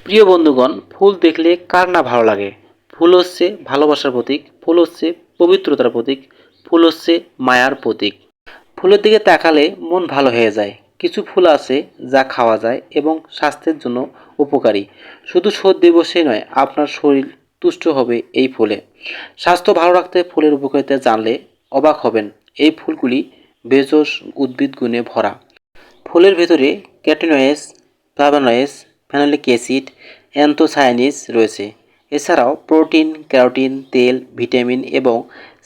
প্রিয় বন্ধুগণ, ফুল দেখলে কার না ভালো লাগে। ফুল হচ্ছে ভালোবাসার প্রতীক, ফুল হচ্ছে পবিত্রতার প্রতীক, ফুল হচ্ছে মায়ার প্রতীক। ফুলের দিকে তাকালে মন ভালো হয়ে যায়। কিছু ফুল আছে যা খাওয়া যায় এবং স্বাস্থ্যের জন্য উপকারী। শুধু সর্দি বসে নয়, আপনার শরীর তুষ্ট হবে এই ফুলে। স্বাস্থ্য ভালো রাখতে ফুলের উপকারিতা জানলে অবাক হবেন। এই ফুলগুলি ভেষজ উদ্ভিদ গুণে ভরা। ফুলের ভেতরে ক্যাটেনয়েডস, ফ্লাভোনয়েডস, ফেনোলিক অ্যাসিড, অ্যান্থোসায়ানিনস রয়েছে। এছাড়াও প্রোটিন, ক্যারোটিন, তেল, ভিটামিন এবং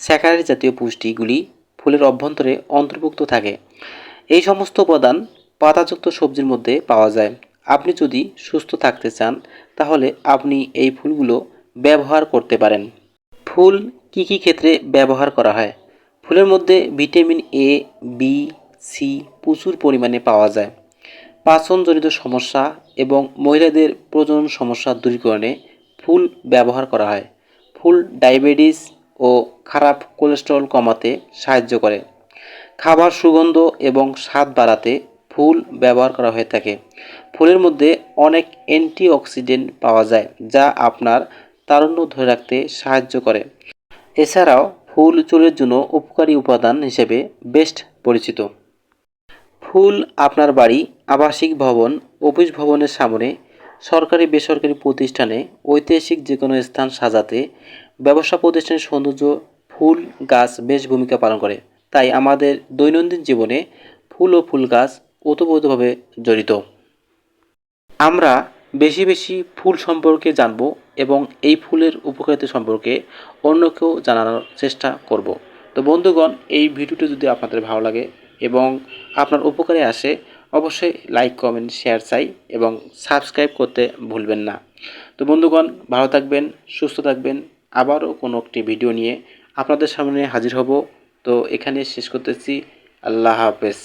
স্যাকারাইড জাতীয় পুষ্টিগুলি ফুলের অভ্যন্তরে অন্তর্ভুক্ত থাকে। এই সমস্ত উপাদান পাতাযুক্ত সবজির মধ্যে পাওয়া যায়। আপনি যদি সুস্থ থাকতে চান তাহলে আপনি এই ফুলগুলো ব্যবহার করতে পারেন। ফুল কি কি ক্ষেত্রে ব্যবহার করা হয়? ফুলের মধ্যে ভিটামিন এ, বি, সি প্রচুর পরিমাণে পাওয়া যায়। পাচনজনিত সমস্যা এবং মহিলাদের প্রজনন সমস্যা দূরীকরণে ফুল ব্যবহার করা হয়। ফুল ডায়াবেটিস ও খারাপ কোলেস্টেরল কমাতে সাহায্য করে। খাবার সুগন্ধ এবং স্বাদ বাড়াতে ফুল ব্যবহার করা হয়ে থাকে। ফুলের মধ্যে অনেক অ্যান্টিঅক্সিডেন্ট পাওয়া যায় যা আপনার তারুণ্য ধরে রাখতে সাহায্য করে। এছাড়াও ফুল চুলের জন্য উপকারী উপাদান হিসেবে বেশ পরিচিত। ফুল আপনার বাড়ি, আবাসিক ভবন, অফিস ভবনের সামনে, সরকারি বেসরকারি প্রতিষ্ঠানে, ঐতিহাসিক যে কোনো স্থান সাজাতে, ব্যবসা প্রতিষ্ঠানের সৌন্দর্য ফুল গাছ বেশ ভূমিকা পালন করে। তাই আমাদের দৈনন্দিন জীবনে ফুল ও ফুল গাছ ওতপ্রোতভাবে জড়িত। আমরা বেশি বেশি ফুল সম্পর্কে জানব এবং এই ফুলের উপকারিতা সম্পর্কে অন্যকেও জানানোর চেষ্টা করব। তো বন্ধুগণ, এই ভিডিওটি যদি আপনাদের ভালো লাগে এবং আপনার উপকারে আসে, অবশ্যই লাইক, কমেন্ট, শেয়ার চাই এবং সাবস্ক্রাইব করতে ভুলবেন না। তো বন্ধুগণ, ভালো থাকবেন, সুস্থ থাকবেন। আবারও কোনো একটি ভিডিও নিয়ে আপনাদের সামনে হাজির হব। তো এখানে শেষ করতেছি। আল্লাহ হাফেজ।